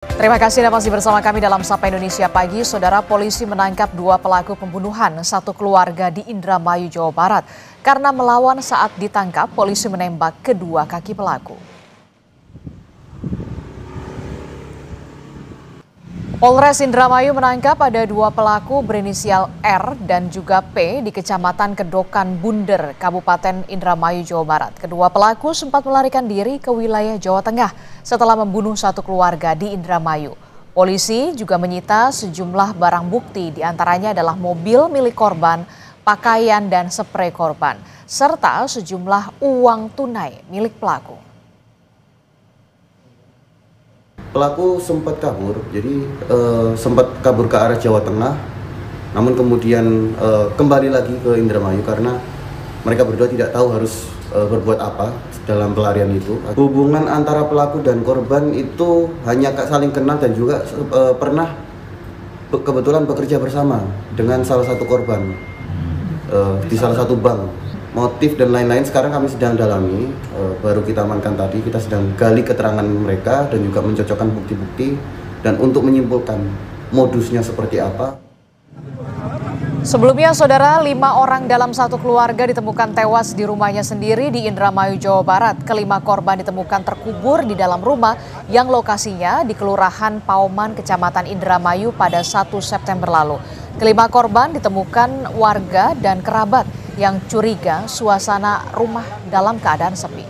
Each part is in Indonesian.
Terima kasih Anda masih bersama kami dalam Sapa Indonesia Pagi. Saudara, polisi menangkap 2 pelaku pembunuhan satu keluarga di Indramayu, Jawa Barat. Karena melawan saat ditangkap, polisi menembak kedua kaki pelaku. Polres Indramayu menangkap ada 2 pelaku berinisial R dan juga P di Kecamatan Kedokan Bunder, Kabupaten Indramayu, Jawa Barat. Kedua pelaku sempat melarikan diri ke wilayah Jawa Tengah setelah membunuh satu keluarga di Indramayu. Polisi juga menyita sejumlah barang bukti, diantaranya adalah mobil milik korban, pakaian dan sprei korban, serta sejumlah uang tunai milik pelaku. Pelaku sempat kabur, jadi sempat kabur ke arah Jawa Tengah, namun kemudian kembali lagi ke Indramayu karena mereka berdua tidak tahu harus berbuat apa dalam pelarian itu. Hubungan antara pelaku dan korban itu hanya saling kenal dan juga pernah kebetulan bekerja bersama dengan salah satu korban di salah satu bank. Motif dan lain-lain sekarang kami sedang dalami, baru kita amankan tadi, kita sedang gali keterangan mereka dan juga mencocokkan bukti-bukti dan untuk menyimpulkan modusnya seperti apa. Sebelumnya, saudara, 5 orang dalam satu keluarga ditemukan tewas di rumahnya sendiri di Indramayu, Jawa Barat. Kelima korban ditemukan terkubur di dalam rumah yang lokasinya di Kelurahan Pauman, Kecamatan Indramayu pada 1 September lalu. Kelima korban ditemukan warga dan kerabat yang curiga suasana rumah dalam keadaan sepi.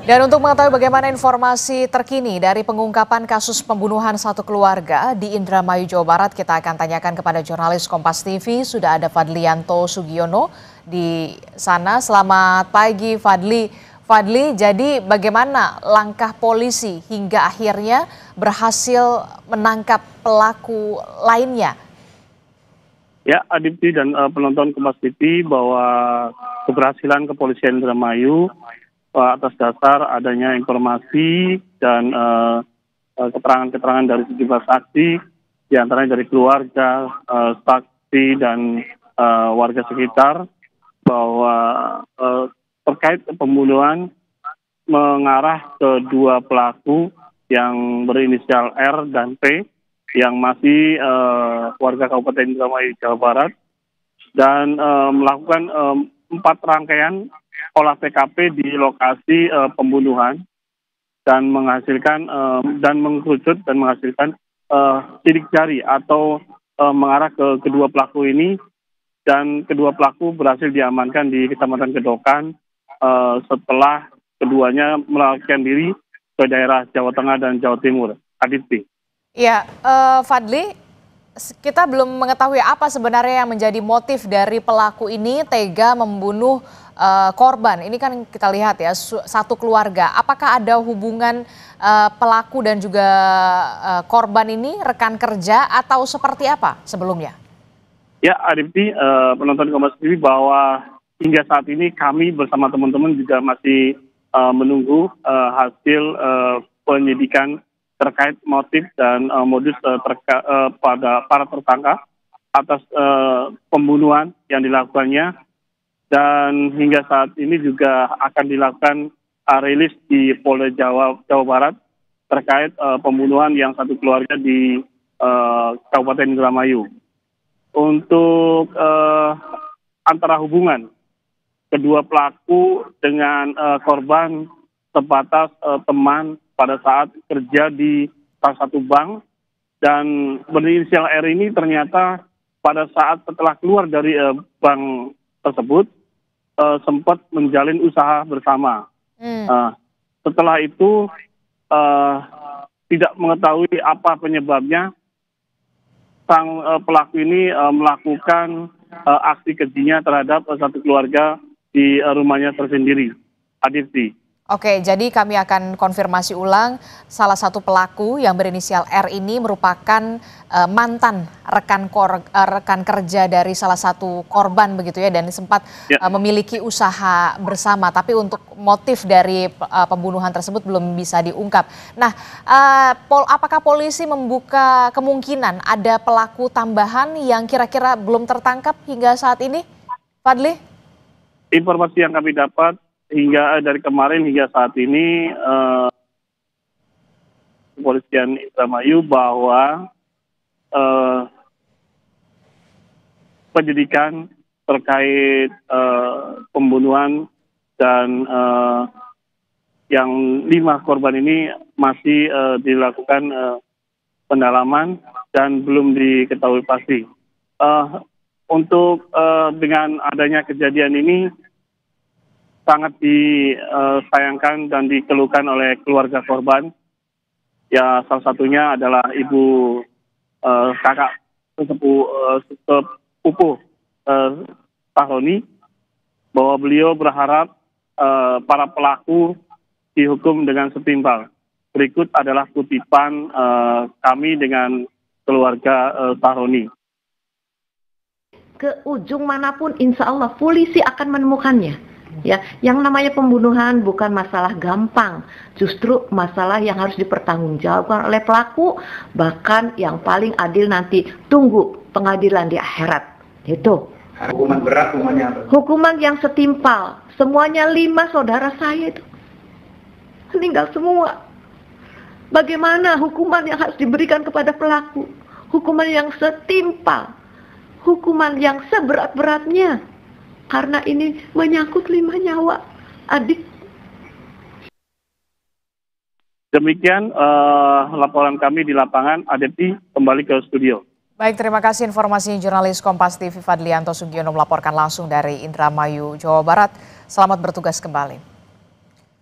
Dan untuk mengetahui bagaimana informasi terkini dari pengungkapan kasus pembunuhan satu keluarga di Indramayu, Jawa Barat, kita akan tanyakan kepada jurnalis Kompas TV. Sudah ada Fadlianto Sugiono di sana. Selamat pagi, Fadli. Fadli, jadi bagaimana langkah polisi hingga akhirnya berhasil menangkap pelaku lainnya? Ya, Adipti dan penonton Kompas TV, bahwa keberhasilan kepolisian Indramayu atas dasar adanya informasi dan keterangan-keterangan dari sejumlah saksi, diantaranya dari keluarga, saksi dan warga sekitar, bahwa terkait pembunuhan mengarah ke 2 pelaku yang berinisial R dan P yang masih warga Kabupaten Indramayu, Jawa Barat, dan melakukan 4 rangkaian olah TKP di lokasi pembunuhan dan menghasilkan dan mengkerucut dan menghasilkan sidik jari atau mengarah ke kedua pelaku ini, dan kedua pelaku berhasil diamankan di Kecamatan Kedokan setelah keduanya melarikan diri ke daerah Jawa Tengah dan Jawa Timur. Aditi. Ya, Fadli, kita belum mengetahui apa sebenarnya yang menjadi motif dari pelaku ini tega membunuh korban. Ini kan kita lihat ya, satu keluarga. Apakah ada hubungan pelaku dan juga korban ini rekan kerja atau seperti apa sebelumnya? Ya, Aditi, penonton Kompas TV, bahwa hingga saat ini kami bersama teman-teman juga masih menunggu hasil penyidikan terkait motif dan modus pada para tersangka atas pembunuhan yang dilakukannya, dan hingga saat ini juga akan dilakukan rilis di Polda Jawa Barat terkait pembunuhan yang satu keluarga di Kabupaten Indramayu. Untuk antara hubungan kedua pelaku dengan korban sebatas teman pada saat kerja di salah satu bank, dan berinisial R ini ternyata pada saat setelah keluar dari bank tersebut sempat menjalin usaha bersama. Setelah itu tidak mengetahui apa penyebabnya, sang pelaku ini melakukan aksi kejinya terhadap satu keluarga di rumahnya tersendiri. Aditi. Oke, jadi kami akan konfirmasi ulang, salah satu pelaku yang berinisial R ini merupakan mantan rekan kerja dari salah satu korban begitu ya, dan sempat memiliki usaha bersama. Tapi untuk motif dari pembunuhan tersebut belum bisa diungkap. Nah, apakah polisi membuka kemungkinan ada pelaku tambahan yang kira-kira belum tertangkap hingga saat ini, Fadli? Informasi yang kami dapat dari kemarin hingga saat ini kepolisian Indramayu bahwa penyidikan terkait pembunuhan dan yang 5 korban ini masih dilakukan pendalaman dan belum diketahui pasti. Untuk dengan adanya kejadian ini sangat disayangkan dan dikeluhkan oleh keluarga korban. Ya, salah satunya adalah ibu kakak sepupu Sahroni, bahwa beliau berharap para pelaku dihukum dengan setimpal. Berikut adalah kutipan kami dengan keluarga Sahroni. Ke ujung manapun insya Allah polisi akan menemukannya. Ya, yang namanya pembunuhan bukan masalah gampang, justru masalah yang harus dipertanggungjawabkan oleh pelaku, bahkan yang paling adil nanti tunggu pengadilan di akhirat. Itu. Hukuman berat, hukumannya apa? Hukuman yang setimpal. Semuanya 5 saudara saya itu meninggal semua. Bagaimana hukuman yang harus diberikan kepada pelaku? Hukuman yang setimpal. Hukuman yang seberat-beratnya. Karena ini menyangkut 5 nyawa adik. Demikian laporan kami di lapangan. Adepti kembali ke studio. Baik, terima kasih informasi jurnalis Kompas TV Fadlianto Sugiono melaporkan langsung dari Indramayu, Jawa Barat. Selamat bertugas kembali.